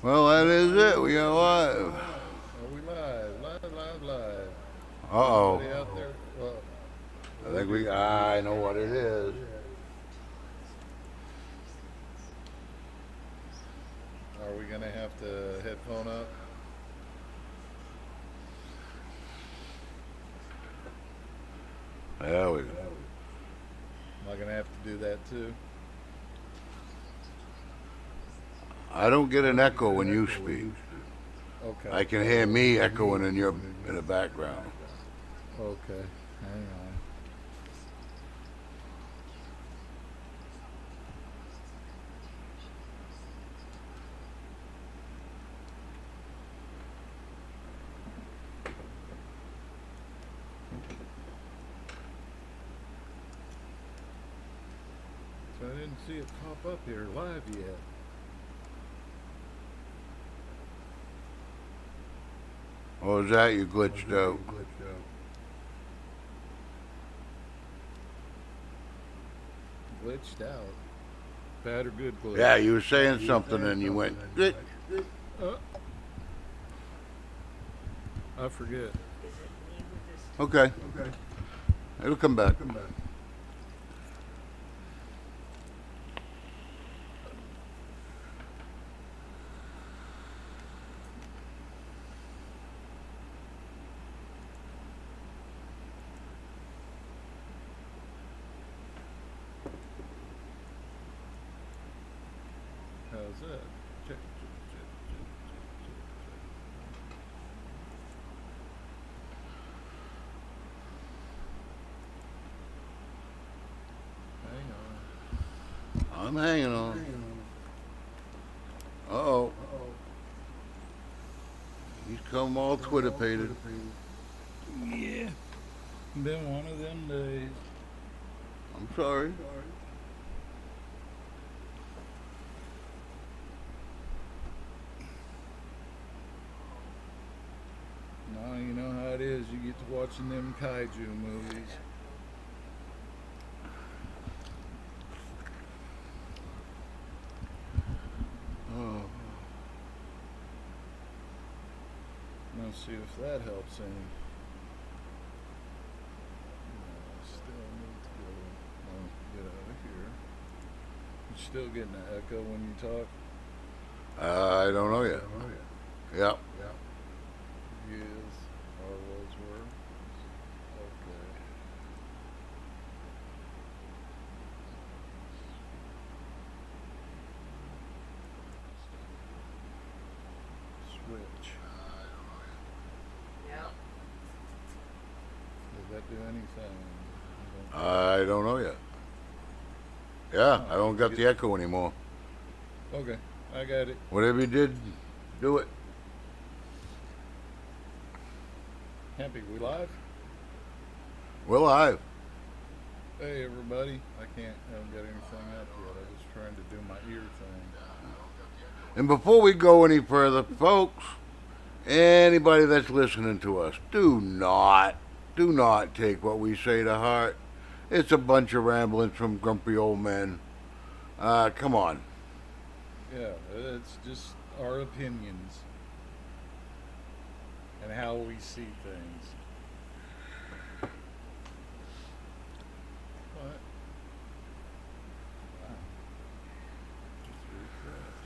Well, that is it. We are live. Are we live? Live. Uh oh. Anybody out there? Well, I oh think we. dear. I know what it is. Are we gonna have to headphone up? There we go. Am I gonna have to do that too? I don't get an echo when you speak. Okay. I can hear me echoing in the background. Okay. Hang on. So I didn't see it pop up here live yet. What was that? You glitched out. Glitched out. Bad or good glitch? Yeah, you were saying something and you went. Uh, I forget. Okay, it'll come back. How's that? Hang on. I'm hanging on. Uh oh. He's come all Twitter pated. Yeah. Been one of them days. I'm sorry. No, you know how it is. You get to watching them kaiju movies. Oh. Let's see if that helps any. No, still need to go. Oh, get out of here. You still getting an echo when you talk? I don't know yet. Yep. Yes. Or was were. Okay. Switch. Did that do anything? I don't think I don't know yet. Yeah, so. I don't got the echo anymore. Okay, I got it. Whatever you did, do it. Happy we live? We're live. Hey everybody. I haven't got anything up yet. I was trying to do my ear thing. And before we go any further, folks, anybody that's listening to us, do not take what we say to heart. It's a bunch of ramblings from grumpy old men. Come on. Yeah, it's just our opinions and how we see things. What? Wow. Just refresh.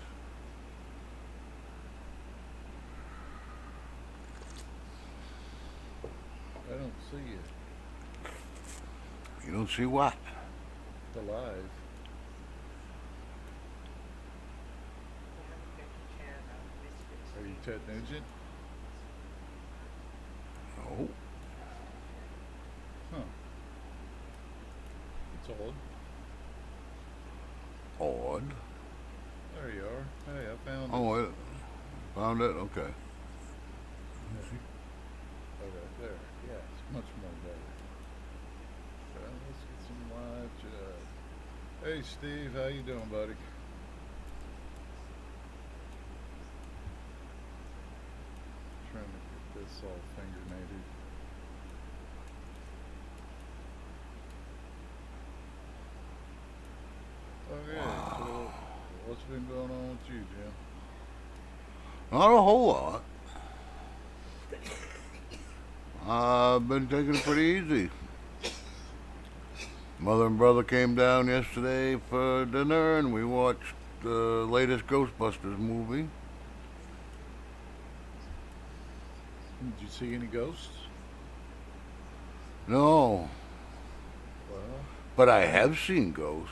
I don't see it. You don't see what? The live. Are you Ted Nugent? No. Huh. It's odd. Odd. There you are. Hey, I found it. Oh, wait. Found it? Okay. Okay, there. Yeah, it's much more better. Let's get some live chat. Hey, Steve, how you doing, buddy? Trying to get this all fingernated. Okay, Wow. so what's been going on with you, Jim? Not a whole lot. I've been taking it pretty easy. Mother and brother came down yesterday for dinner, and we watched the latest Ghostbusters movie. Did you see any ghosts? No, Well, but I have seen ghosts.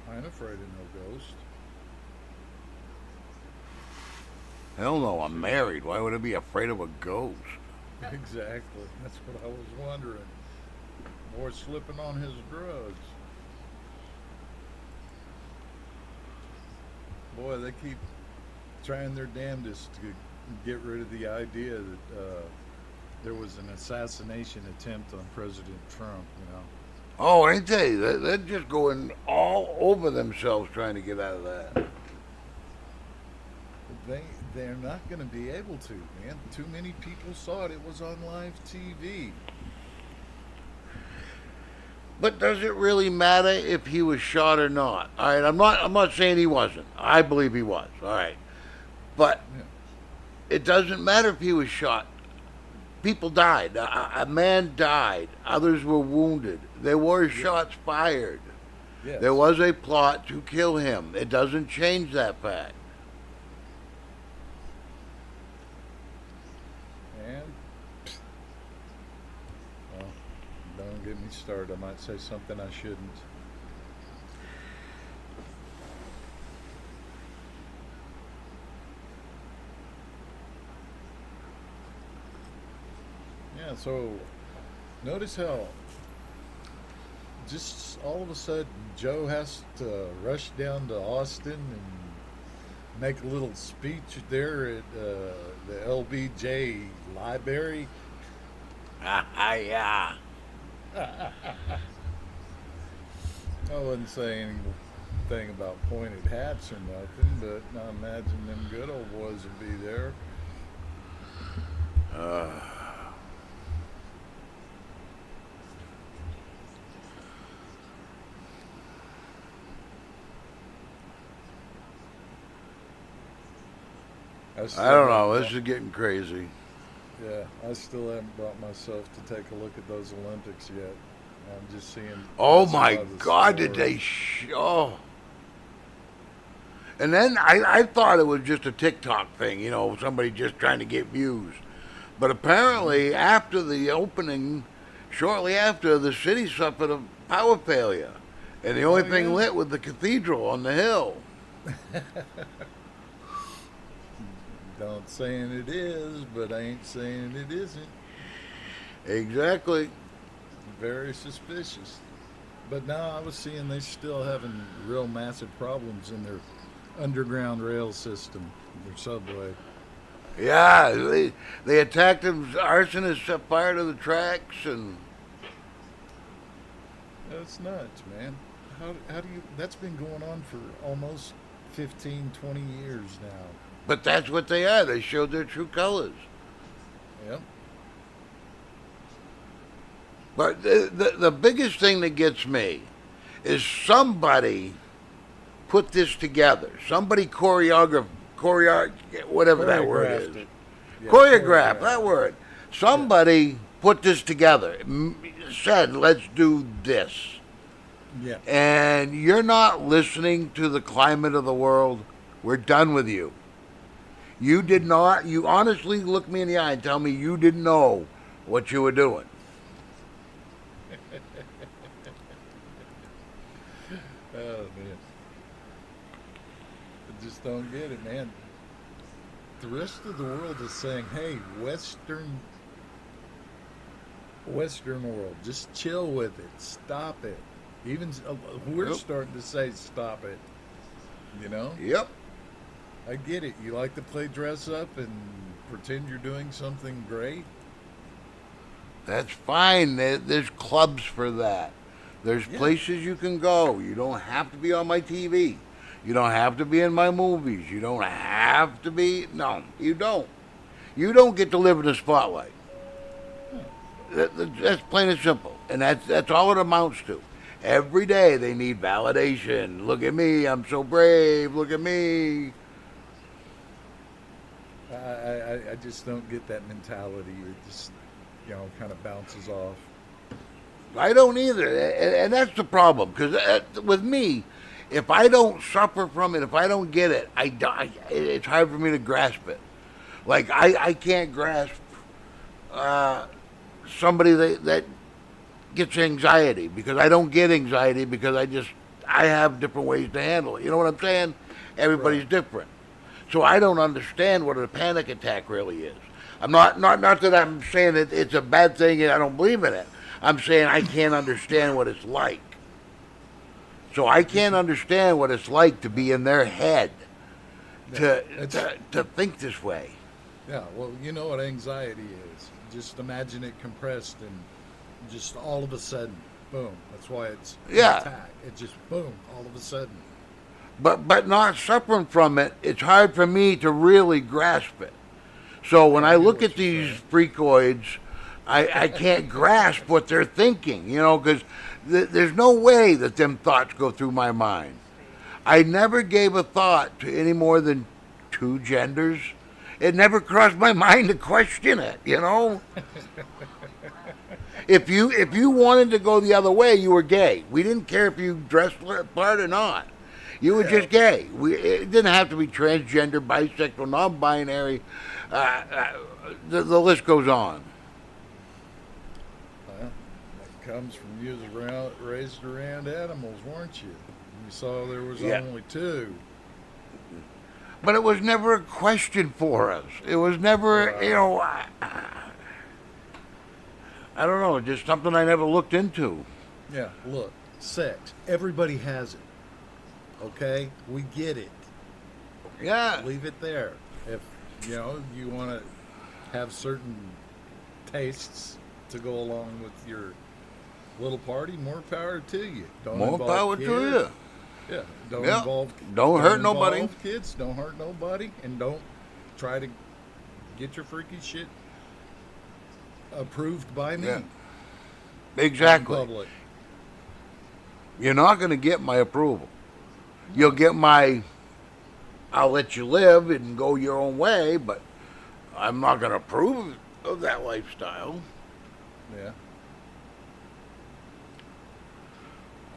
I ain't afraid of no ghost. Hell no, I'm married. Why would I be afraid of a ghost? Exactly. That's what I was wondering. Boy slipping on his drugs. Boy, they keep trying their damnedest to get rid of the idea that there was an assassination attempt on President Trump, you know. Oh, ain't they? They're just going all over themselves trying to get out of that. They're not going to be able to, man. Too many people saw it. It was on live TV. But does it really matter if he was shot or not? All right, I'm not saying he wasn't. I believe he was. All right. But Yeah. it doesn't matter if he was shot. People died. A man died. Others were wounded. There were shots fired. Yes. There was a plot to kill him. It doesn't change that fact. And well, don't get me started. I might say something I shouldn't. Yeah, so notice how just all of a sudden Joe has to rush down to Austin and make a little speech there at the LBJ library. Yeah. I wouldn't say anything about pointed hats or nothing, but I imagine them good old boys would be there. I don't know. This is getting crazy. Yeah, I still haven't brought myself to take a look at those Olympics yet. I'm just seeing. Oh that's my about the God, did score. they show? And then I thought it was just a TikTok thing, you know, somebody just trying to get views. But apparently, after the opening, shortly after, the city suffered a power failure. And the only Oh, thing yeah? lit was the cathedral on the hill. Don't saying it is, but I ain't saying it isn't. Exactly. Very suspicious. But now I was seeing they still having real massive problems in their underground rail system, their subway. Yeah, they attacked him. Arsonists set fire to the tracks, and That's nuts, man. How do you? That's been going on for almost 15, 20 years now. but that's what they are. They showed their true colors. Yep. But the biggest thing that gets me is somebody put this together. Somebody whatever that word Choreographed is. it. Yeah, Choreograph, that word. Somebody put this together, said, let's do this. Yeah. And you're not listening to the climate of the world. We're done with you. You did not, you honestly look me in the eye and tell me you didn't know what you were doing. Oh man. I just don't get it, man. The rest of the world is saying, "Hey, Western world, just chill with it. Stop it." Even we're Yep. starting to say, "Stop it." You know, Yep. I get it. You like to play dress up and pretend you're doing something great. That's fine. There's clubs for that. There's Yeah. places you can go. You don't have to be on my TV. You don't have to be in my movies. You don't have to be. No, you don't. You don't get to live in the spotlight. That's plain and simple. And that's all it amounts to. Every day they need validation. Look at me. I'm so brave. Look at me. I just don't get that mentality. It just, kind of bounces off. I don't either, and that's the problem. Because with me, if I don't suffer from it, if I don't get it, I die. It's hard for me to grasp it. Like I can't grasp uh, somebody that gets anxiety because I don't get anxiety because I have different ways to handle it. You know what I'm saying? Everybody's Right. different. So I don't understand what a panic attack really is. I'm not that I'm saying that it's a bad thing and I don't believe in it. I'm saying I can't understand what it's like. So I can't understand what it's like to be in their head Yeah, to think this way. yeah. Well, you know what anxiety is. Just imagine it compressed and just all of a sudden, boom. That's why it's an Yeah. attack. It just boom, all of a sudden. But not suffering from it, it's hard for me to really grasp it. So when Yeah, I I get look what at you're these saying. freakoids, I can't grasp what they're thinking, because there's no way that them thoughts go through my mind. I never gave a thought to any more than two genders. It never crossed my mind to question it. If you wanted to go the other way, you were gay. We didn't care if you dressed the part or not. You were Yeah. just gay. It didn't have to be transgender, bisexual, non-binary. The list goes on. Well, that comes from you was raised around animals, weren't you? You saw there was Yeah. only two. But it was never a question for us. It was never, Right. I don't know, just something I never looked into. Yeah. Look, sex. Everybody has it. Okay, we get it. Yeah. Leave it there. If you want to have certain tastes to go along with your little party, more power to you. Don't More involve power kids. to you. Yeah, don't Yeah. involve. Don't hurt involve nobody. Kids, don't hurt nobody, and don't try to get your freaky shit approved by me. Yeah. out Exactly. in public. You're not going to get my approval. You'll get I'll let you live and go your own way, but I'm not going to approve of that lifestyle. Yeah,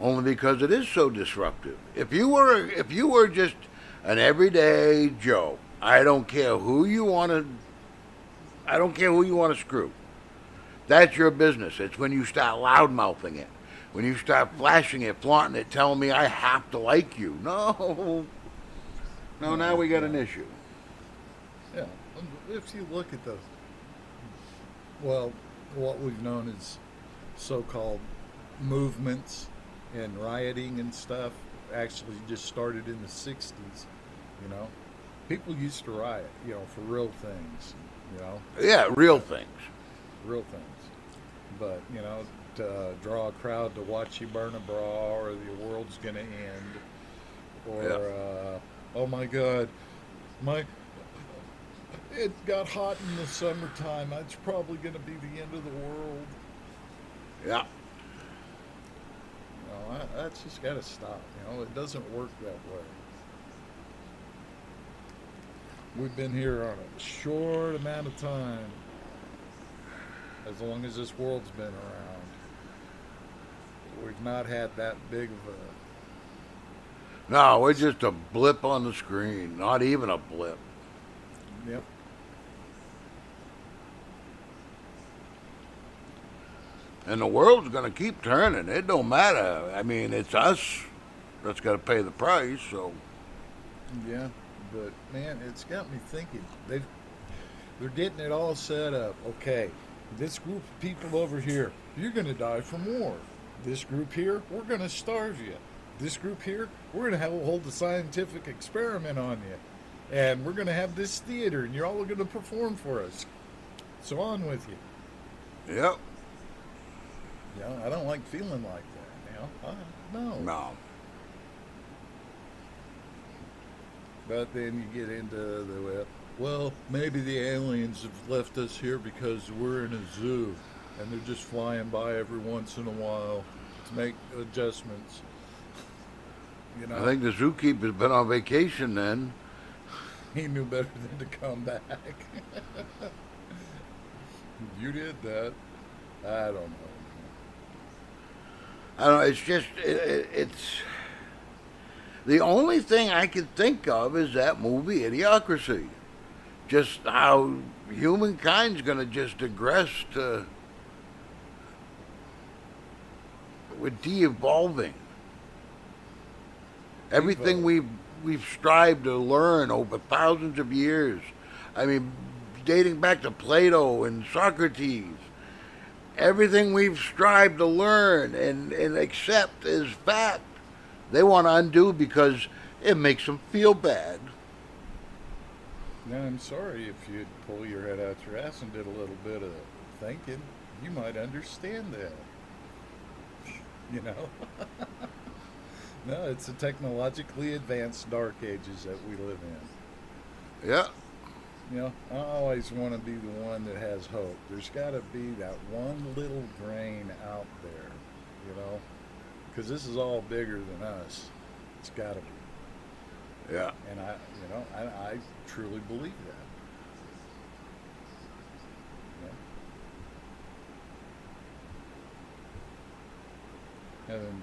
Only because it is so disruptive. If you were just an everyday Joe, I don't care who you want to screw. That's your business. It's when you start loud mouthing it. When you start flashing it, flaunting it, telling me I have to like you. No. No, now we got an issue. yeah. If you look at what we've known as so-called movements and rioting and stuff, actually just started in the '60s. People used to riot, for real things, Yeah, real things. real things. But to draw a crowd to watch you burn a bra, or the world's gonna end, or Yeah. oh my God, my it got hot in the summertime. It's probably gonna be the end of the world. Yeah. That's just got to stop. It doesn't work that way. We've been here on a short amount of time, as long as this world's been around. We've not had that big of No, we're just a blip on the screen. Not even a blip. Yep. And the world's going to keep turning. It don't matter. I mean, it's us that's got to pay the price. So, Yeah, but man, it's got me thinking. They're getting it all set up. Okay, this group of people over here, you're going to die from war. This group here, we're going to starve you. This group here, we're going to hold a scientific experiment on you, and we're going to have this theater, and you're all going to perform for us. So on with you. yep. I don't like feeling like that. No. No. But then you get into well, maybe the aliens have left us here because we're in a zoo and they're just flying by every once in a while to make adjustments. I think the zookeeper's been on vacation then. He knew better than to come back. You did that. I don't know. I don't know. It's just it's the only thing I can think of is that movie Idiocracy. Just how humankind's going to just digress to with de-evolving. Everything we've strived to learn over thousands of years. I mean, dating back to Plato and Socrates. Everything we've strived to learn and accept as fact, they want to undo because it makes them feel bad. Now, I'm sorry if you'd pull your head out your ass and did a little bit of thinking. You might understand that. You know? No, it's the technologically advanced dark ages that we live in. Yeah. You know, I always want to be the one that has hope. There's got to be that one little grain out there, you know? Because this is all bigger than us. It's got to be. Yeah. And I truly believe that. Yeah. Having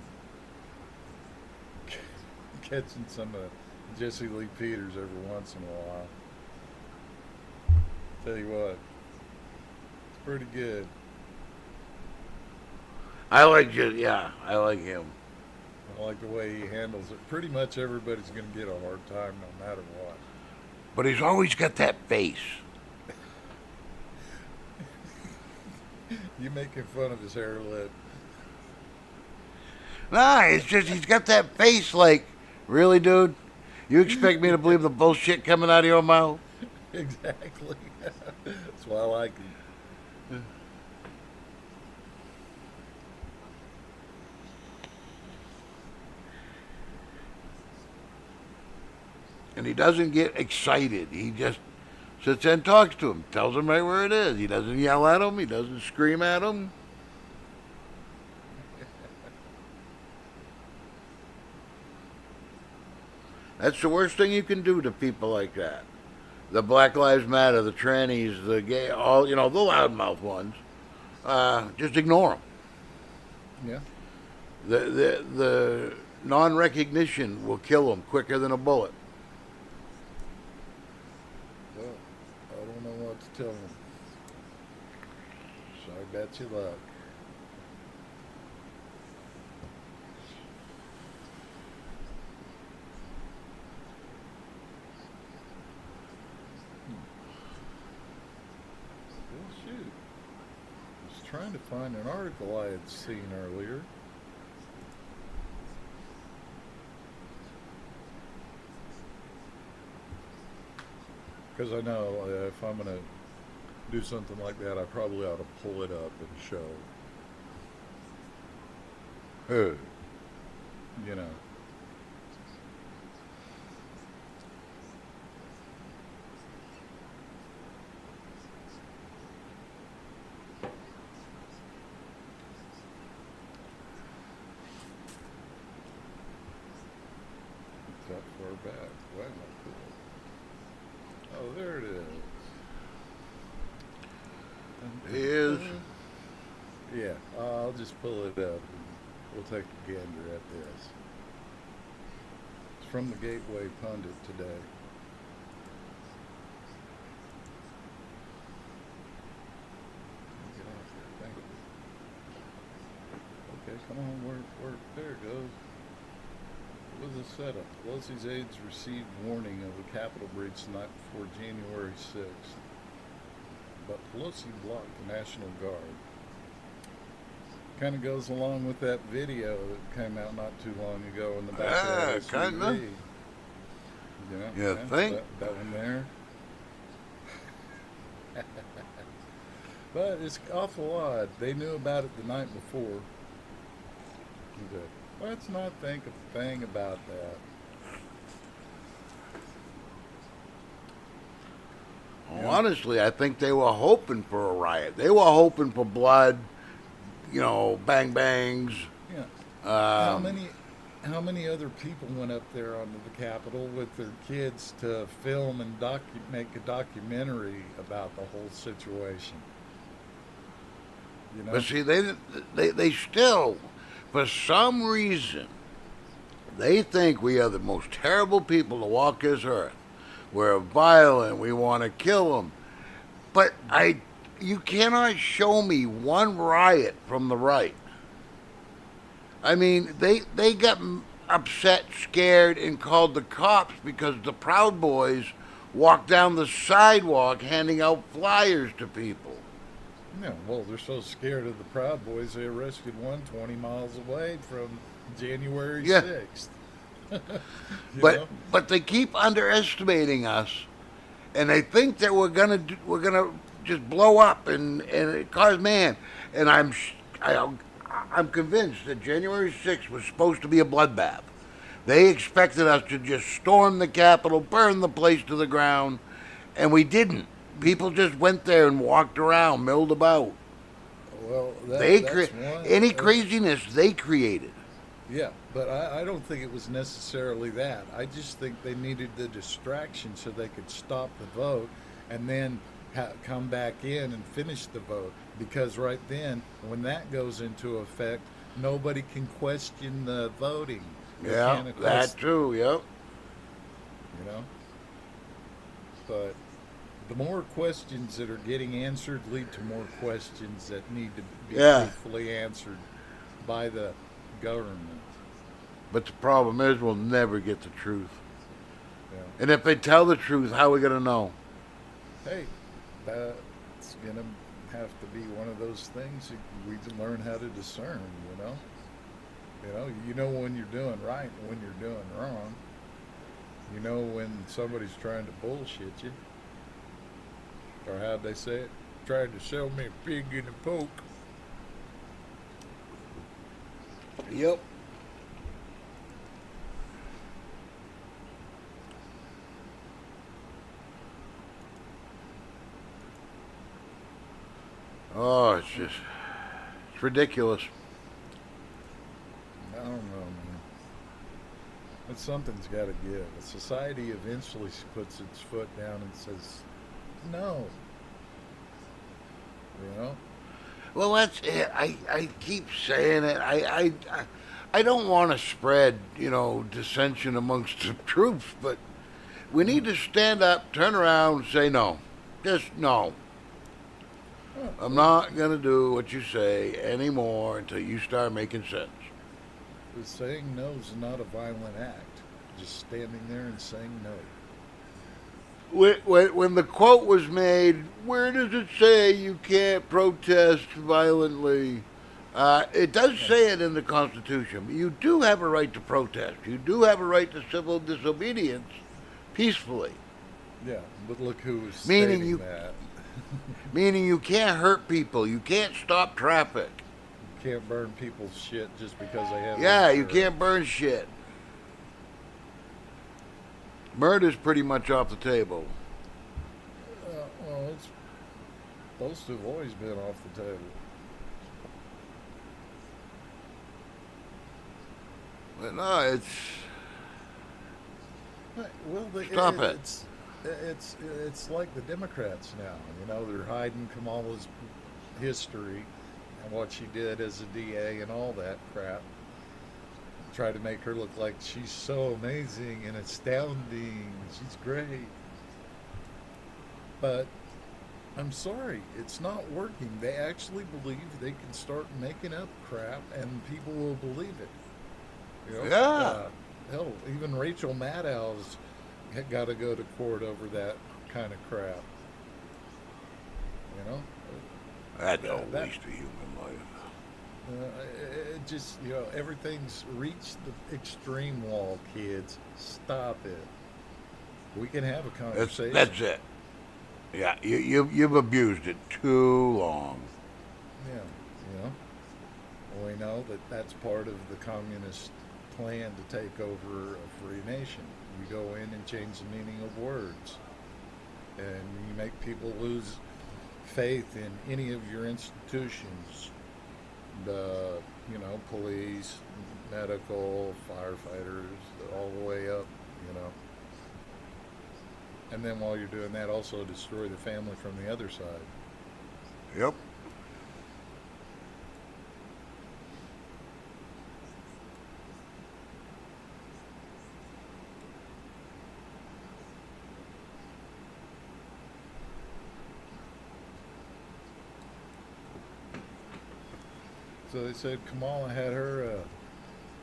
catching some of Jesse Lee Peters every once in a while. Tell you what, it's pretty good. I like him. I like the way he handles it. Pretty much everybody's going to get a hard time no matter what. But he's always got that face. You making fun of his hair lip. Nah, it's just he's got that face like, really, dude? You expect me to believe the bullshit coming out of your mouth? Exactly. That's why I like him. And he doesn't get excited. He just sits there and talks to him, tells him right where it is. He doesn't yell at him. He doesn't scream at him. That's the worst thing you can do to people like that. The Black Lives Matter, the trannies, the gay, all, the loudmouth ones. Just ignore them. Yeah. The non-recognition will kill them quicker than a bullet. Well, I don't know what to tell him. So I bet you luck. Well, shoot. I was trying to find an article I had seen earlier. Because I know if I'm going to do something like that, I probably ought to pull it up and show. You know. It's that far back. Why am I cool? Oh, there it is. Is Yeah, I'll just pull it up and we'll take a gander at this. It's from the Gateway Pundit today. Get off here, thank you. Okay, come on, where, there it goes. What was the setup? Pelosi's aides received warning of a Capitol breach the night before January 6th. But Pelosi blocked the National Guard. Kind of goes along with that video that came out not too long ago in the back of the SUV. Kinda. You think? That one there. But it's awful odd. They knew about it the night before. Okay. Let's not think a thing about that. Well, honestly, I think they were hoping for a riot. They were hoping for blood, bang bangs. Yeah. Um, how many other people went up there onto the Capitol with their kids to film and make a documentary about the whole situation? You But know? see, they still, for some reason, they think we are the most terrible people to walk this earth. We're violent. We want to kill them. But you cannot show me one riot from the right. I mean, they got upset, scared, and called the cops because the Proud Boys walked down the sidewalk handing out flyers to people. No, well, they're so scared of the Proud Boys, they arrested one 20 miles away from January Yeah, 6th. You but know? but they keep underestimating us, and they think that we're gonna just blow up and cause man. And I'm convinced that January 6th was supposed to be a bloodbath. They expected us to just storm the Capitol, burn the place to the ground, and we didn't. People just went there and walked around, milled about. Well, They that's any one. craziness they created. Yeah, but I don't think it was necessarily that. I just think they needed the distraction so they could stop the vote and then come back in and finish the vote. Because right then, when that goes into effect, nobody can question the voting. They Yeah, can't that question, too. Yep. you know. But the more questions that are getting answered lead to more questions that need to be Yeah. truthfully answered by the government. But the problem is, we'll never get the truth. Yeah. And if they tell the truth, how are we gonna know? Hey, that's gonna have to be one of those things that we can learn how to discern. You know when you're doing right and when you're doing wrong. You know when somebody's trying to bullshit you, or how'd they say it? Trying to sell me a pig in a poke. Yep. Oh, it's ridiculous. I don't know, man. But something's got to give. A society eventually puts its foot down and says, "No," you know. Well, that's it. I keep saying it. I don't want to spread, dissension amongst the troops, but we need to stand up, turn around, and say no. Just no. Oh, I'm well, not going to do what you say anymore until you start making sense. saying no is not a violent act. Just standing there and saying no. When the quote was made, where does it say you can't protest violently? It does Yeah, say it in the Constitution. You do have a right to protest. You do have a right to civil disobedience peacefully. yeah. But look who was Meaning stating you, that. meaning you can't hurt people. You can't stop traffic. You can't burn people's shit just because they have Yeah, you insurance. can't burn shit. Murder's pretty much off the table. Well, it's supposed to have always been off the table. But no, Right, well, stop it. it's like the Democrats now. They're hiding Kamala's history and what she did as a DA and all that crap. Try to make her look like she's so amazing and astounding. She's great. But I'm sorry, it's not working. They actually believe they can start making up crap and people will believe it. Yeah, Hell, even Rachel Maddow's got to go to court over that kind of crap. You know, that's a that waste of human life. it just everything's reached the extreme wall. Kids, stop it. We can have a conversation. That's it. Yeah, you've abused it too long. Yeah, you know. We know that that's part of the communist plan to take over a free nation. You go in and change the meaning of words, and you make people lose faith in any of your institutions. the police, medical, firefighters, all the way up, you know. And then while you're doing that, also destroy the family from the other side. Yep. So they said Kamala had her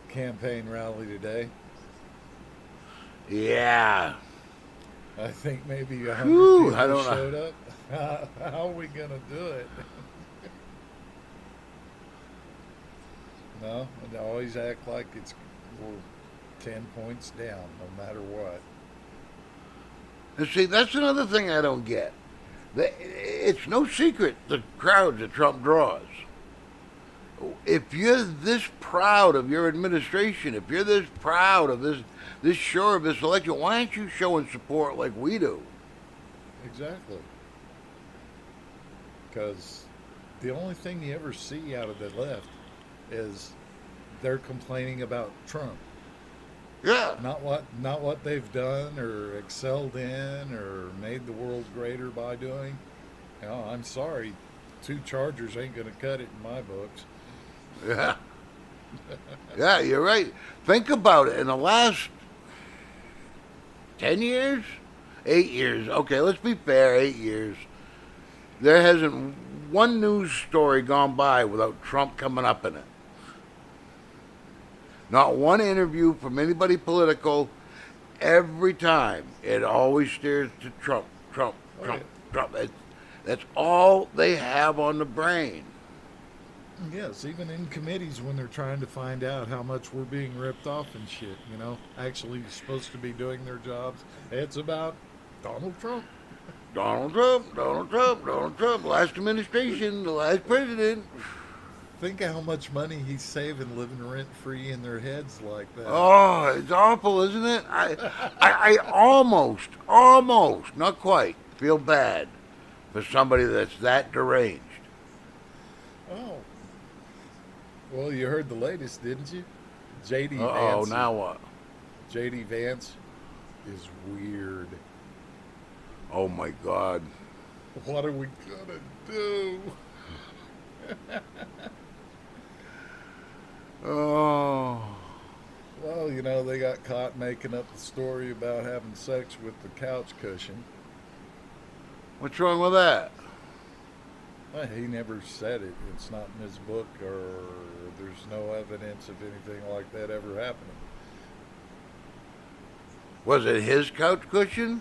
campaign rally today. Yeah. I think maybe Whew, 100 I people don't know. showed up. How are we gonna do it? No, and they always act like we're 10 points down, no matter what. And see, that's another thing I don't get. It's no secret the crowds that Trump draws. If you're this proud of your administration, if you're this proud of this sure of this election, why aren't you showing support like we do? Exactly. Because the only thing you ever see out of the left is they're complaining about Trump. Yeah. Not what they've done or excelled in or made the world greater by doing. I'm sorry, 2 Chargers ain't gonna cut it in my books. Yeah. Yeah, you're right. Think about it. In the last 10 years? 8 years. Okay, let's be fair, 8 years. There hasn't one news story gone by without Trump coming up in it. Not one interview from anybody political. Every time, it always steers to Trump, Trump, Oh, Trump, Trump. That's all they have on the brain. Yes, even in committees when they're trying to find out how much we're being ripped off and shit, actually supposed to be doing their jobs. It's about Donald Trump. Donald Trump, Donald Trump, Donald Trump. Last administration, the last president. Think how much money he's saving living rent free in their heads like that. Oh, it's awful, isn't it? I almost, not quite, feel bad for somebody that's that deranged. Oh. Well, you heard the latest, didn't you? JD Oh, Vance. now what? JD Vance is weird. Oh my God. What are we gonna do? Oh. Well, they got caught making up the story about having sex with the couch cushion. What's wrong with that? Well, he never said it. It's not in his book, or there's no evidence of anything like that ever happening. Was it his couch cushion?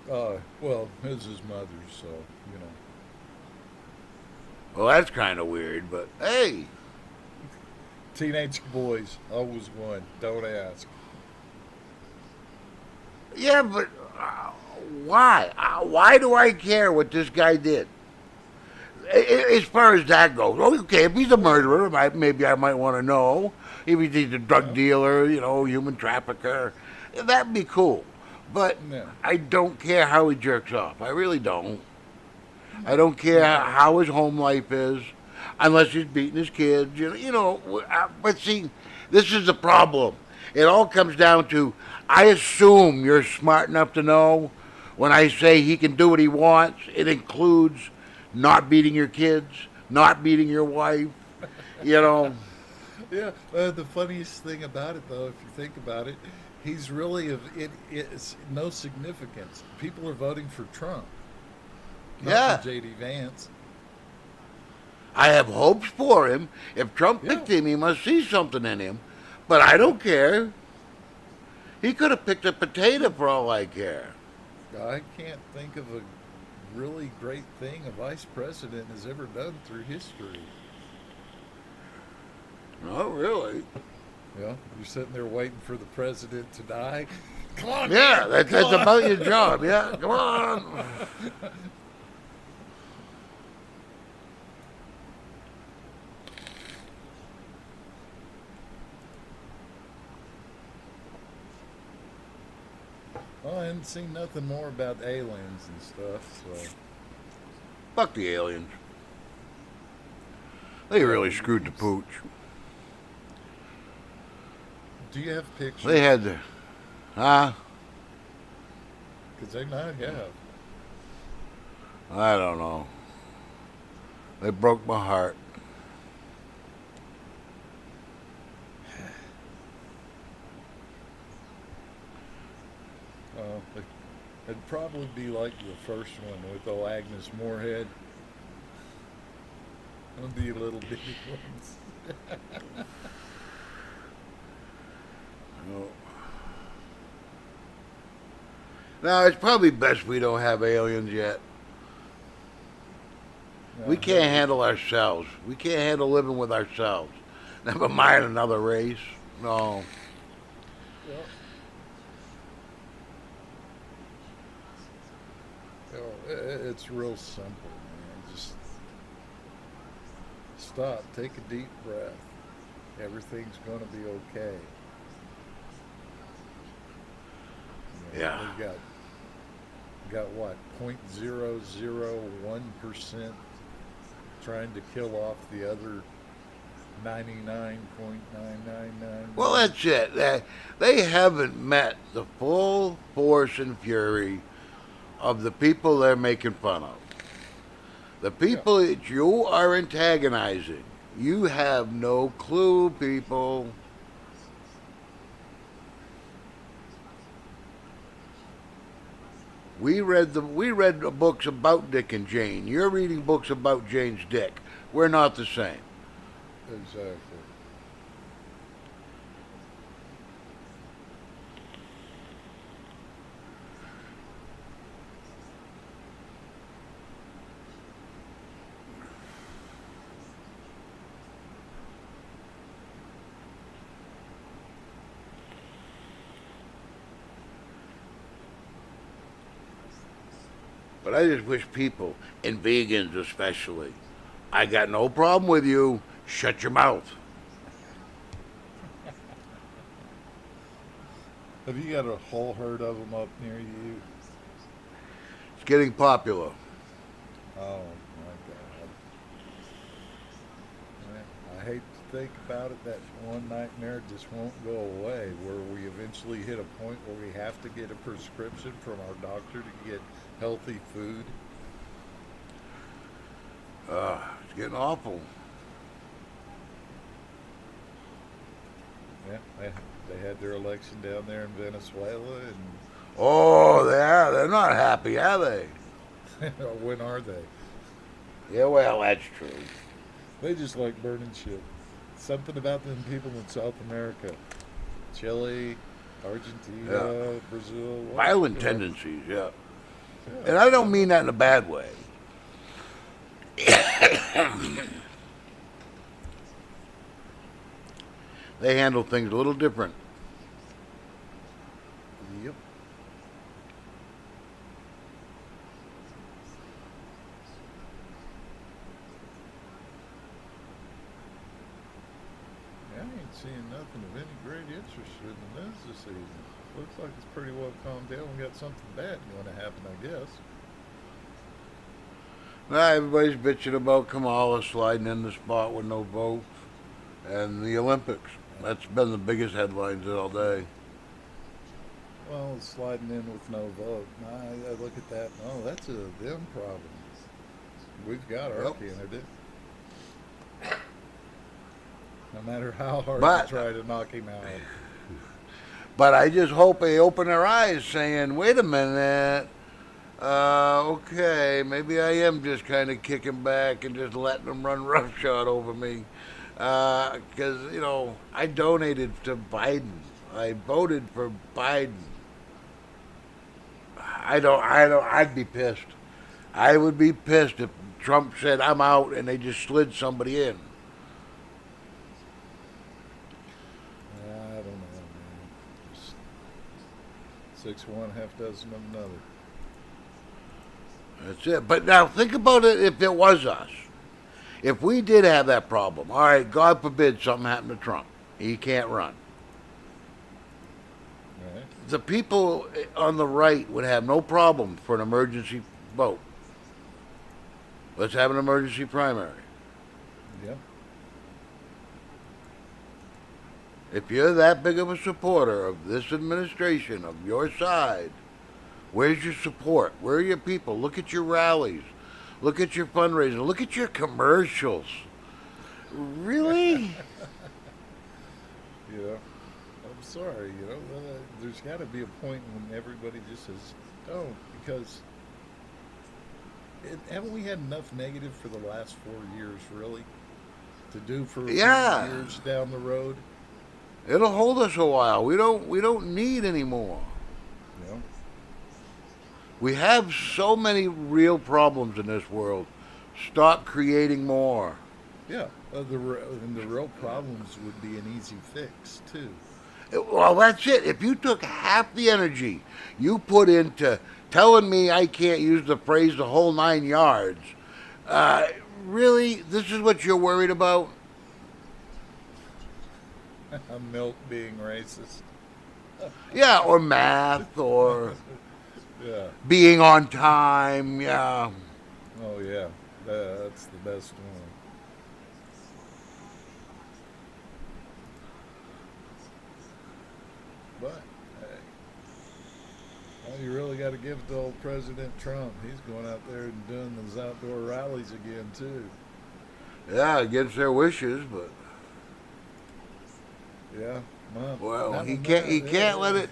Well, it was his mother's, so, Well, that's kind of weird, but hey. Teenage boys, always one. Don't ask. Yeah, but why? Why do I care what this guy did? As far as that goes, okay, if he's a murderer, maybe I might want to know. If he's a drug dealer, human trafficker, that'd be cool. But No. I don't care how he jerks off. I really don't. I don't care how his home life is, unless he's beating his kids. But see, this is the problem. It all comes down to, I assume you're smart enough to know when I say he can do what he wants, it includes not beating your kids, not beating your wife, Yeah, the funniest thing about it, though, if you think about it, he's really it's no significance. People are voting for Trump, not Yeah. for JD Vance. I have hopes for him. If Trump picked him, he must see something in him. But I don't care. He could have picked a potato for all I care. I can't think of a really great thing a vice president has ever done through history. Not really. Yeah, you're sitting there waiting for the president to die. Come on, Yeah, man, that's come on. about your job. Yeah, come on. Well, I haven't seen nothing more about aliens and stuff, so Fuck the aliens. They really screwed the pooch. Do you have pictures? They had the, huh? Because they might have. I don't know. They broke my heart. It'd probably be like the first one with old Agnes Moorehead. It'll be little bitty ones. No. Now, it's probably best we don't have aliens yet. We can't handle ourselves. We can't handle living with ourselves. Never mind another race. No. Well, it's real simple, man. Just stop, take a deep breath. Everything's going to be okay. Yeah. We've got what, 0.001% trying to kill off the other 99.999. Well, that's it. They haven't met the full force and fury of the people they're making fun of. The people that you are antagonizing. You have no clue, people. We read the books about Dick and Jane. You're reading books about Jane's Dick. We're not the same. Exactly. But I just wish people, and vegans especially, I got no problem with you. Shut your mouth. Have you got a whole herd of them up near you? It's getting popular. Oh my God. I hate to think about it. That one nightmare just won't go away, where we eventually hit a point where we have to get a prescription from our doctor to get healthy food. It's getting awful. Yeah, they had their election down there in Venezuela, and Oh, they're not happy, are they? when are they? Yeah, well, that's true. They just like burning shit. Something about them people in South America, Chile, Argentina, Brazil. Violent tendencies, yeah. And I don't mean that in a bad way. They handle things a little different. Yep. I ain't seeing nothing of any great interest in the news this season. Looks like it's pretty well calmed down. We got something bad going to happen, I guess. Now everybody's bitching about Kamala sliding in the spot with no votes, and the Olympics. That's been the biggest headlines all day. Well, it's sliding in with no vote. I look at that. Oh, that's a them problem. We've got our Yep. candidate. No matter how hard But- you try to knock him out. But I just hope they open their eyes, saying, "Wait a minute, okay, maybe I am just kind of kicking back and just letting them run roughshod over me." Because I donated to Biden. I voted for Biden. I'd be pissed. I would be pissed if Trump said I'm out and they just slid somebody in. I don't know, man. Just 6 one, half dozen of another. That's it. But now think about it if it was us. If we did have that problem, all right, God forbid something happened to Trump. He can't run. Right? The people on the right would have no problem for an emergency vote. Let's have an emergency primary. Yep. If you're that big of a supporter of this administration, of your side, where's your support? Where are your people? Look at your rallies. Look at your fundraising. Look at your commercials. Really? You know, I'm sorry. You know, there's got to be a point when everybody just says don't, because haven't we had enough negative for the last 4 years, really, to do for a few Yeah. years down the road? It'll hold us a while. We don't need any more. You know, We have so many real problems in this world. Stop creating more. yeah. And the real problems would be an easy fix too. Well, that's it. If you took half the energy you put into telling me I can't use the phrase the whole 9 yards, uh, really, this is what you're worried about? Milk being racist. Yeah, or math, or Yeah. being on time. Yeah. Oh yeah. That's the best one. But hey, well, you really got to give it to old President Trump. He's going out there and doing those outdoor rallies again too. Yeah, against their wishes, but Yeah. well, he can't let it.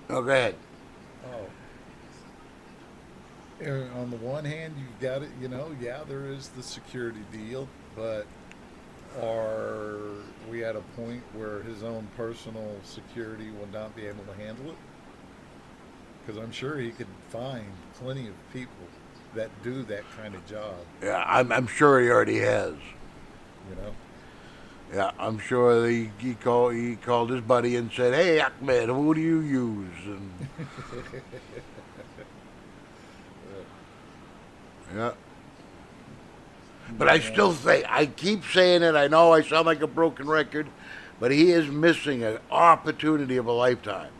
Oh, go ahead. Oh. And on the one hand, you've got it. You know, yeah, there is the security deal, but are we at a point where his own personal security will not be able to handle it? Because I'm sure he could find plenty of people that do that kind of job. Yeah, I'm sure he already has. You know. Yeah, I'm sure he called his buddy and said, "Hey, Ahmed, who do you use?" And yeah, but I still think I keep saying it. I know I sound like a broken record, but he is missing an opportunity of a lifetime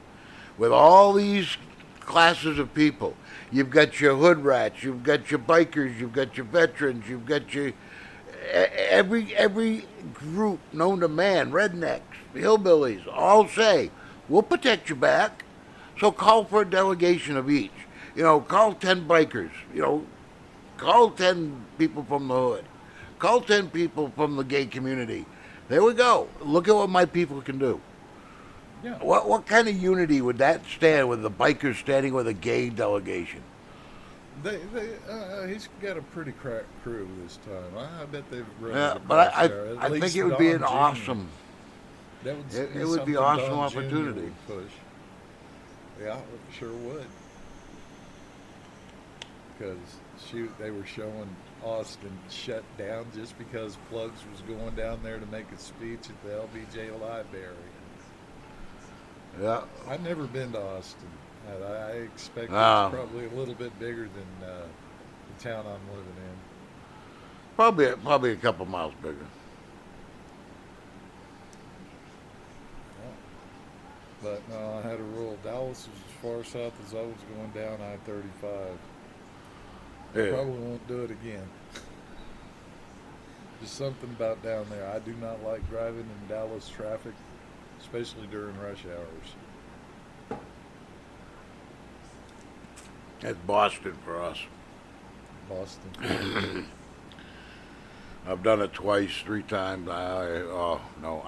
with all these classes of people. You've got your hood rats, you've got your bikers, you've got your veterans, you've got your every group known to man, rednecks, hillbillies, all say, we'll protect your back. So call for a delegation of each. Call 10 bikers. Call 10 people from the hood. Call 10 people from the gay community. There we go. Look at what my people can do. Yeah. What kind of unity would that stand with the bikers standing with a gay delegation? He's got a pretty crack crew this time. I bet they've run Yeah, it but across there. At I think least it would be Don an Jr. awesome. That would It be would be something awesome Don Jr. opportunity. would push. Yeah, it sure would. Because they were showing Austin shut down just because Plugs was going down there to make a speech at the LBJ Library. Yeah. I've never been to Austin. I expect Ah. it's probably a little bit bigger than the town I'm living in. Probably a couple miles bigger. Yeah. But no, I had a rule. Dallas was as far south as I was going down I-35. Yeah. Probably won't do it again. Just something about down there. I do not like driving in Dallas traffic, especially during rush hours. That's Boston for us. Boston. I've done it twice, 3 times. Oh no,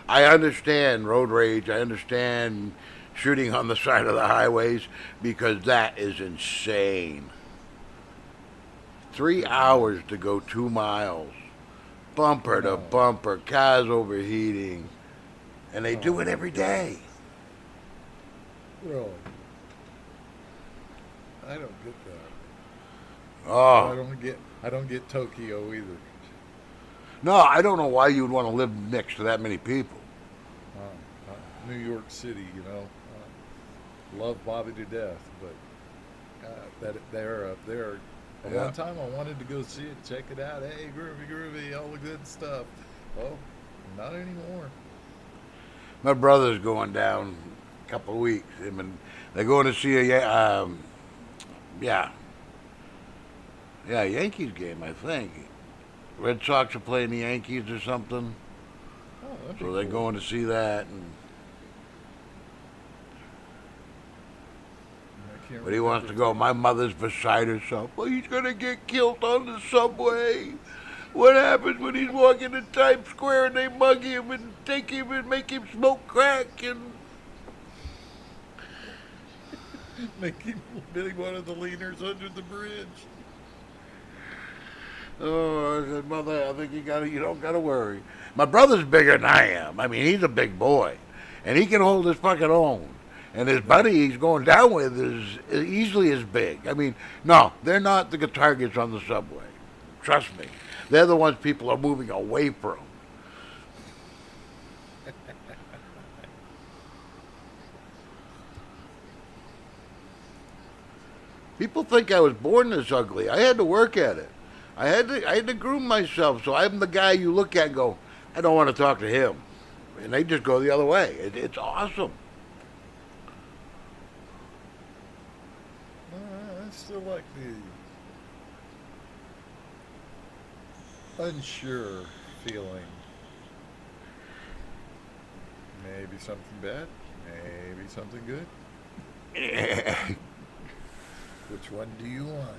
I understand road rage. I understand shooting on the side of the highways because that is insane. 3 hours to go 2 miles, bumper to No. bumper, cars overheating, and they do it every day. Really? I don't get that. Oh I don't get Tokyo either. no, I don't know why you would want to live next to that many people. New York City, love Bobby to death, but they're up there. At Yeah. one time, I wanted to go see it, check it out. Hey, groovy, all the good stuff. Well, not anymore. My brother's going down a couple of weeks. They're going to see yeah, Yankees game, I think. Red Sox are playing the Yankees or something. that'd be So they're cool. going to see that. I can't But he wants remember to go. My mother's beside herself. Well, he's going to get killed on the subway. What happens when he's walking in Times Square and they mug him and take him and make him smoke crack and Make him be one of the leaners under the bridge. oh, I said, Mother, I think you don't gotta worry. My brother's bigger than I am. I mean, he's a big boy, and he can hold his fucking own. And his buddy he's going down with is easily as big. I mean, no, they're not the targets on the subway. Trust me, they're the ones people are moving away from. People think I was born this ugly. I had to work at it. I had to groom myself. So I'm the guy you look at and go, I don't want to talk to him, and they just go the other way. It's awesome. I still like the unsure feeling. Maybe something bad, maybe something good. Which one do you want?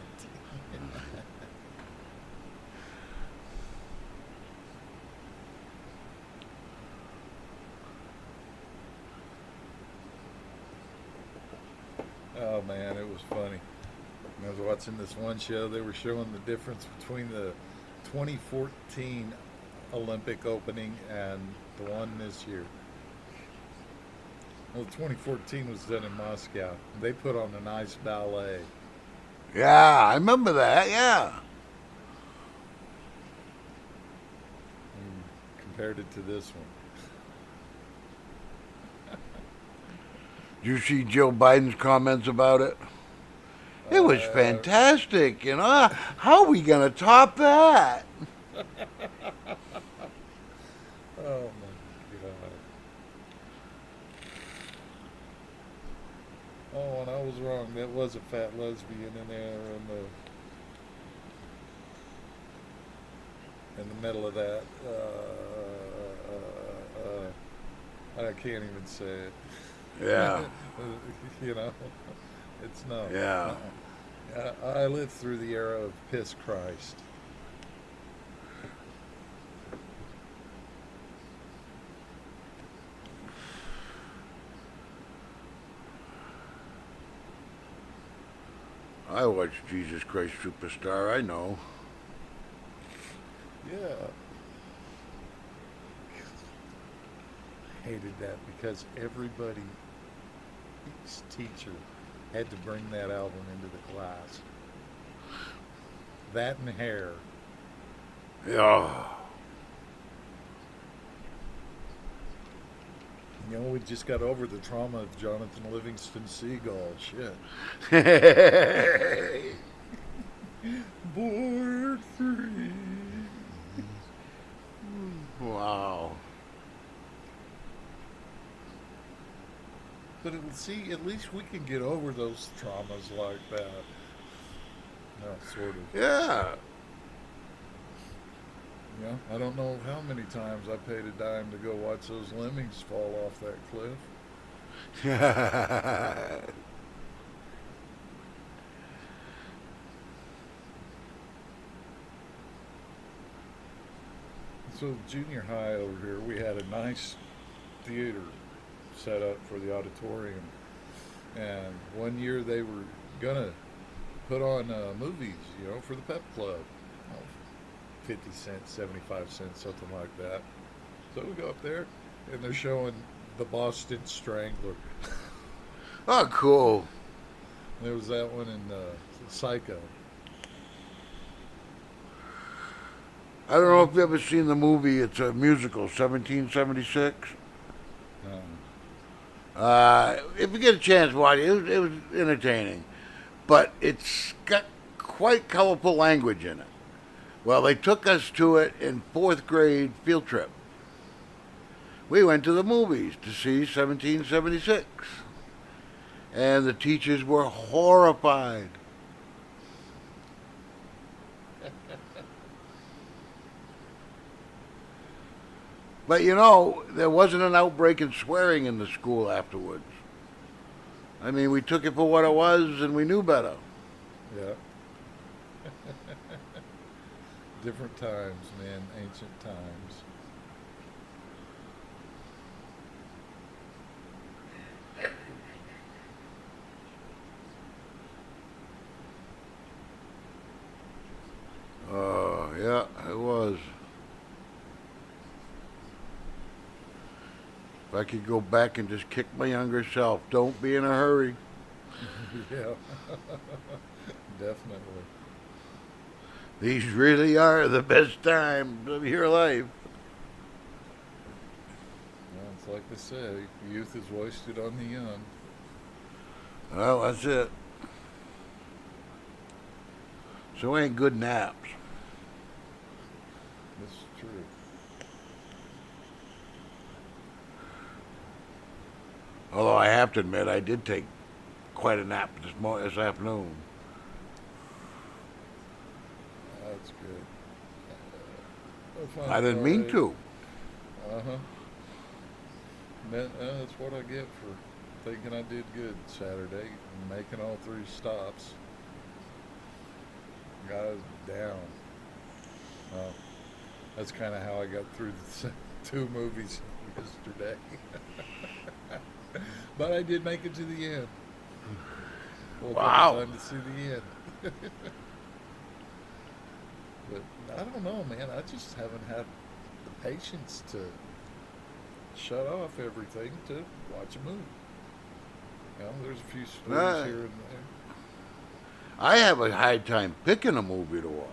Oh man, it was funny. I was watching this one show. They were showing the difference between the 2014 Olympic opening and the one this year. Well, 2014 was done in Moscow. They put on a nice ballet. Yeah, I remember that. Yeah. And compared it to this one. Did you see Joe Biden's comments about it? It was fantastic. You know, how are we gonna top that? Oh my god. Oh, and I was wrong. That was a fat lesbian in there in the middle of that. I can't even say it. Yeah. You know, it's no. Yeah. I lived through the era of piss Christ. I watched Jesus Christ Superstar. I know. Yeah. Hated that because everybody, each teacher, had to bring that album into the class. That and Hair. Yeah. You know, we just got over the trauma of Jonathan Livingston Seagull. Shit. Board 3. Wow. But see, at least we can get over those traumas like that. No, sort of. Yeah. Yeah, I don't know how many times I paid a dime to go watch those lemmings fall off that cliff. So junior high over here, we had a nice theater set up for the auditorium, and one year they were gonna put on movies, you know, for the pep club. Oh, 50 cents, 75 cents, something like that. So we go up there, and they're showing the Boston Strangler. Oh, cool. There was that one in Psycho. I don't know if you've ever seen the movie. It's a musical, 1776. If you get a chance, watch it. It was entertaining, but it's got quite colorful language in it. Well, they took us to it in fourth grade field trip. We went to the movies to see 1776, and the teachers were horrified. But you know, there wasn't an outbreak in swearing in the school afterwards. I mean, we took it for what it was, and we knew better. Yeah. Different times, man. Ancient times. Yeah, it was. If I could go back and just kick my younger self, don't be in a hurry. Yeah. Definitely. These really are the best times of your life. Well, it's like they say, youth is wasted on the young. Well, that's it. So ain't good naps. This is true. Although I have to admit, I did take quite a nap this afternoon. That's good. I didn't mean to. Uh-huh. That's what I get for thinking I did good Saturday and making all 3 stops. Got us down. That's kind of how I got through the 2 movies yesterday. But I did make it to the end. Woke up Wow. in time to see the end. But I don't know, man. I just haven't had the patience to shut off everything to watch a movie. You know, there's a few stories Right. here and there. I have a hard time picking a movie to watch.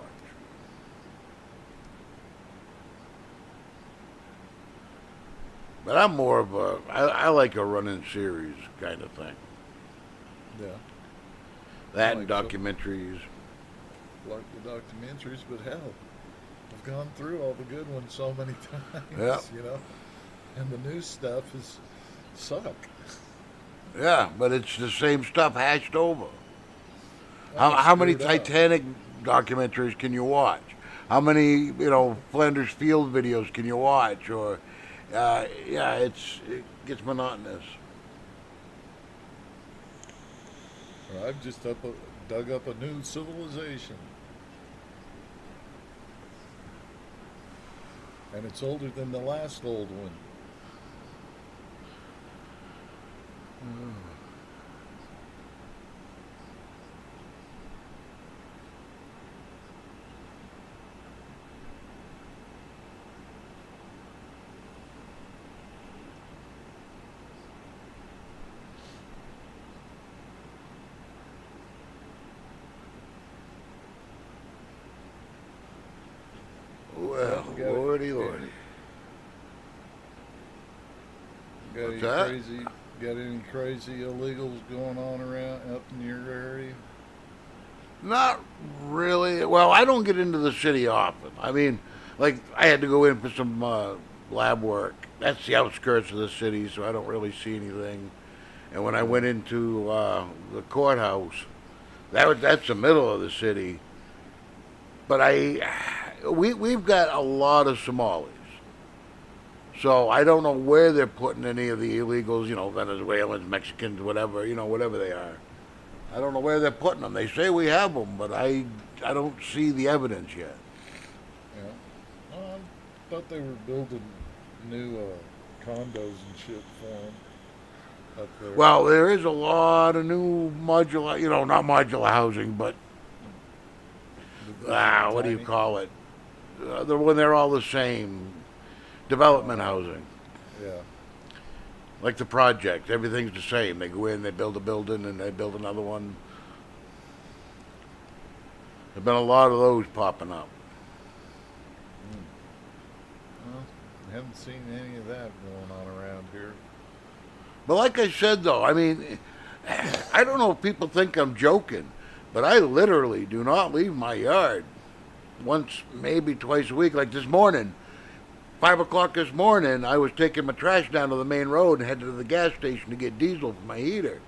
But I'm more of I like a running series kind of thing. Yeah. That Like and so- documentaries. Like the documentaries, but hell, I've gone through all the good ones so many times, Yeah. you know. And the new stuff is suck. Yeah, but it's the same stuff hashed over. Oh, How many screwed up. Titanic documentaries can you watch? How many, Flanders Field videos can you watch? Or, yeah, it gets monotonous. I've just dug up a new civilization. And it's older than the last old one. Well, Got it. lordy, lordy. Got What's any that? crazy illegals going on around up in your area? Not really. Well, I don't get into the city often. I mean, like, I had to go in for some lab work. That's the outskirts of the city, so I don't really see anything. And when I went into the courthouse, that's the middle of the city. But we've got a lot of Somalis. So I don't know where they're putting any of the illegals, Venezuelans, Mexicans, whatever, whatever they are. I don't know where they're putting them. They say we have them, but I don't see the evidence yet. Yeah. I thought they were building new condos and shit for them up there. Well, there is a lot of new modular, not modular housing, but what do you Tiny. call it? When they're all the same, development housing. Yeah. Like the project, everything's the same. They go in, they build a building, and they build another one. There've been a lot of those popping up. Well, I haven't seen any of that going on around here. But like I said, though, I mean, I don't know if people think I'm joking, but I literally do not leave my yard once, maybe twice a week. Like this morning, 5 o'clock this morning, I was taking my trash down to the main road and headed to the gas station to get diesel for my heater.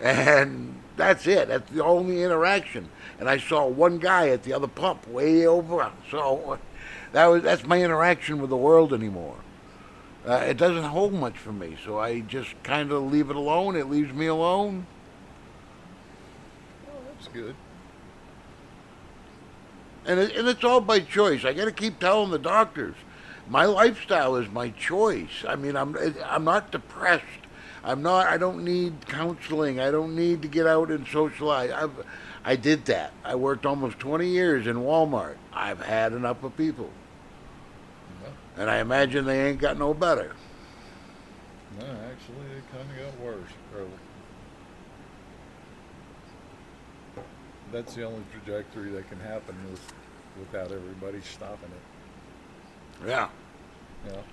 And that's it. That's the only interaction. And I saw one guy at the other pump way over. So that's my interaction with the world anymore. It doesn't hold much for me, so I just kind of leave it alone. It leaves me alone. Oh, that's good. And it's all by choice. I got to keep telling the doctors, my lifestyle is my choice. I mean, I'm not depressed. I'm not. I don't need counseling. I don't need to get out and socialize. I did that. I worked almost 20 years in Walmart. I've had enough of people, No, and I imagine they ain't got no better. no, actually, it kind of got worse. Or that's the only trajectory that can happen without everybody stopping it. Yeah. You know?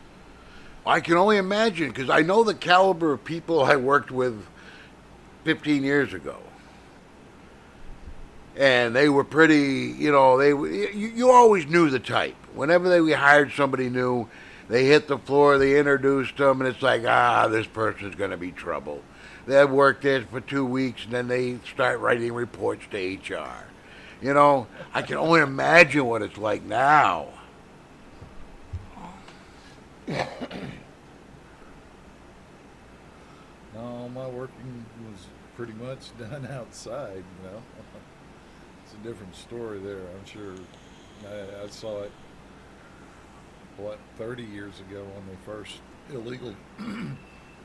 I can only imagine because I know the caliber of people I worked with 15 years ago. And they were pretty, you always knew the type. Whenever they hired somebody new, they hit the floor, they introduced them, and it's like, this person's going to be trouble. They've worked there for 2 weeks, and then they start writing reports to HR. I can only imagine what it's like now. No, my working was pretty much done outside. It's a different story there. I'm sure. I saw it, 30 years ago when the first illegal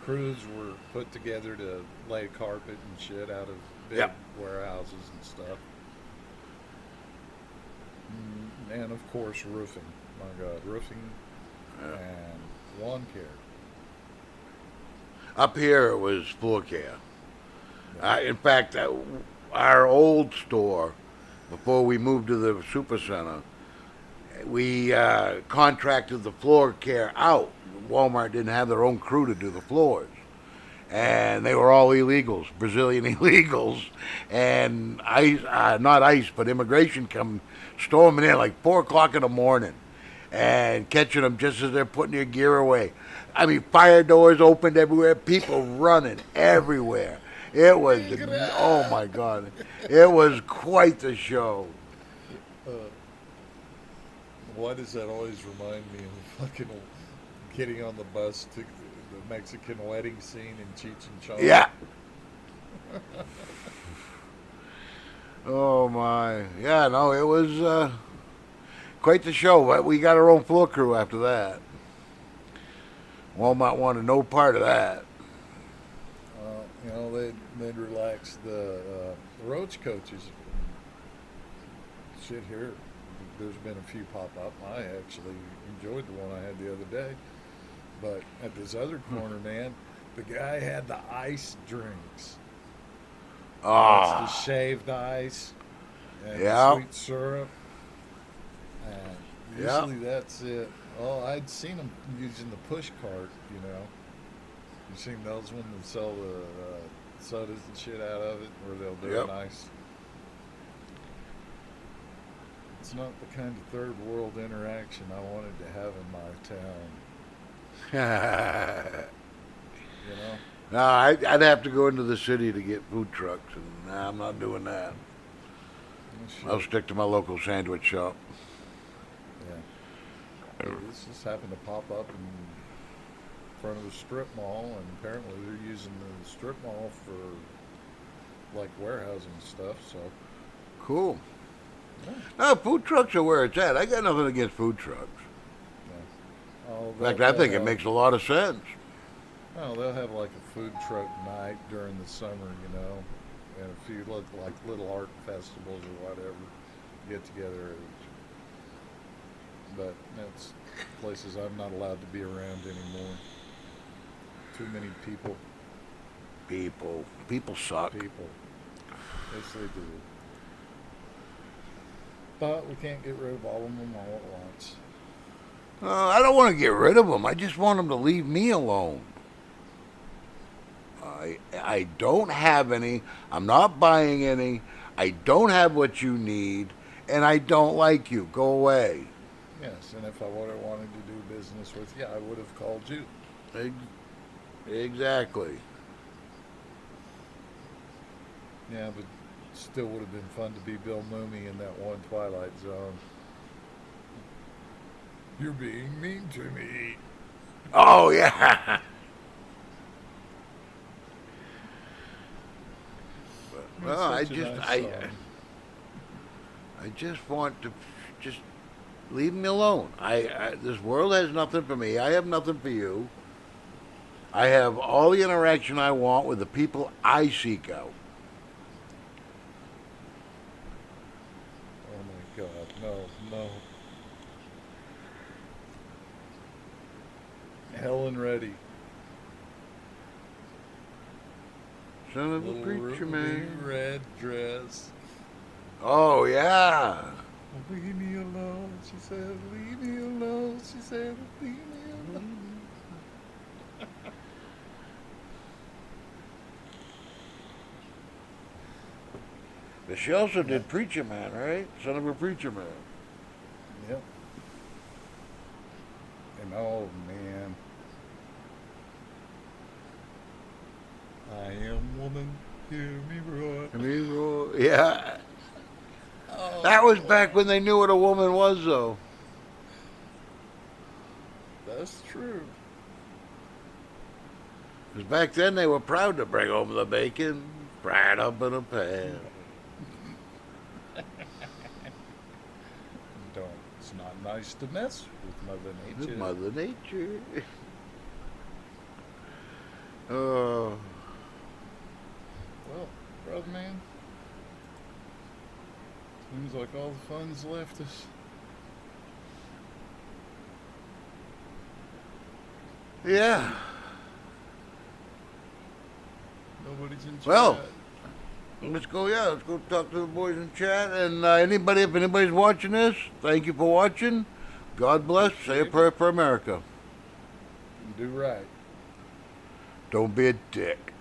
crews were put together to lay carpet and shit out of big Yep. warehouses and stuff. And of course, roofing. My God, roofing Yeah. and lawn care. Up here, it was floor care. Yeah. In fact, our old store, before we moved to the supercenter, we contracted the floor care out. Walmart didn't have their own crew to do the floors. And they were all illegals, Brazilian illegals. And ICE, not ICE, but immigration come storming in like 4 o'clock in the morning and catching them just as they're putting their gear away. I mean, fire doors opened everywhere, people running everywhere. It was, oh my God, it was quite the show. Uh, why does that always remind me of fucking getting on the bus to the Mexican wedding scene in Cheech and Chong? Yeah. Oh my. Yeah, no, it was quite the show. But we got our own floor crew after that. Walmart wanted no part of that. They'd relax the roach coaches. Shit here. There's been a few pop up. I actually enjoyed the one I had the other day. But at this other corner, man, the guy had the ice drinks. That's the Ah, shaved ice and yeah, the sweet syrup. And yeah. usually that's it. Oh, I'd seen them using the push cart, You seen those when they sell the sodas and shit out of it, where they'll do Yep. an ice. It's not the kind of third world interaction I wanted to have in my town, you know? No, I'd have to go into the city to get food trucks, and nah, I'm not doing that. Oh, I'll shit. stick to my local sandwich shop. Yeah. Hey, this just happened to pop up in front of the strip mall, and apparently they're using the strip mall for like warehousing stuff. So, Cool. yeah, No, food trucks are where it's at. I got nothing against food trucks. yeah. Oh, In fact, I think it makes a lot of sense. they'll have like a food truck night during the summer, and a few like little art festivals or whatever get together. But that's places I'm not allowed to be around anymore. Too many People suck. people. Yes, they do. But we can't get rid of all of them all at once. I don't want to get rid of them. I just want them to leave me alone. I don't have any. I'm not buying any. I don't have what you need, and I don't like you. Go away. Yes, and if I would have wanted to do business with you, I would have called you. Exactly. Yeah, but still would have been fun to be Bill Mooney in that one Twilight Zone. You're being mean to me. Oh yeah. Well, Such a nice song. I just want to just leave me alone. This world has nothing for me. I have nothing for you. I have all the interaction I want with the people I seek out. Oh my God, no, no. Helen Reddy, Son of a little preacher blue man. red dress. Oh yeah. Leave me alone, she said. Leave me alone, she said. Leave me alone. But she also did Preacher Man, right? Son of a Preacher Man. Yep. And oh man, I am woman, hear me roar. I mean, well, yeah. Oh, That was back when they knew what a woman was, though. that's true. Because back then they were proud to bring home the bacon, fried up in a pan. Don't. It's not nice to mess with Mother With Nature. Mother Nature. Oh. Well, brother man, seems like all the fun's left us. Yeah. Nobody's in chat. Well, let's go. Yeah, let's go talk to the boys in chat. And if anybody's watching this, thank you for watching. God bless. Say a prayer for America. do right. Don't be a dick.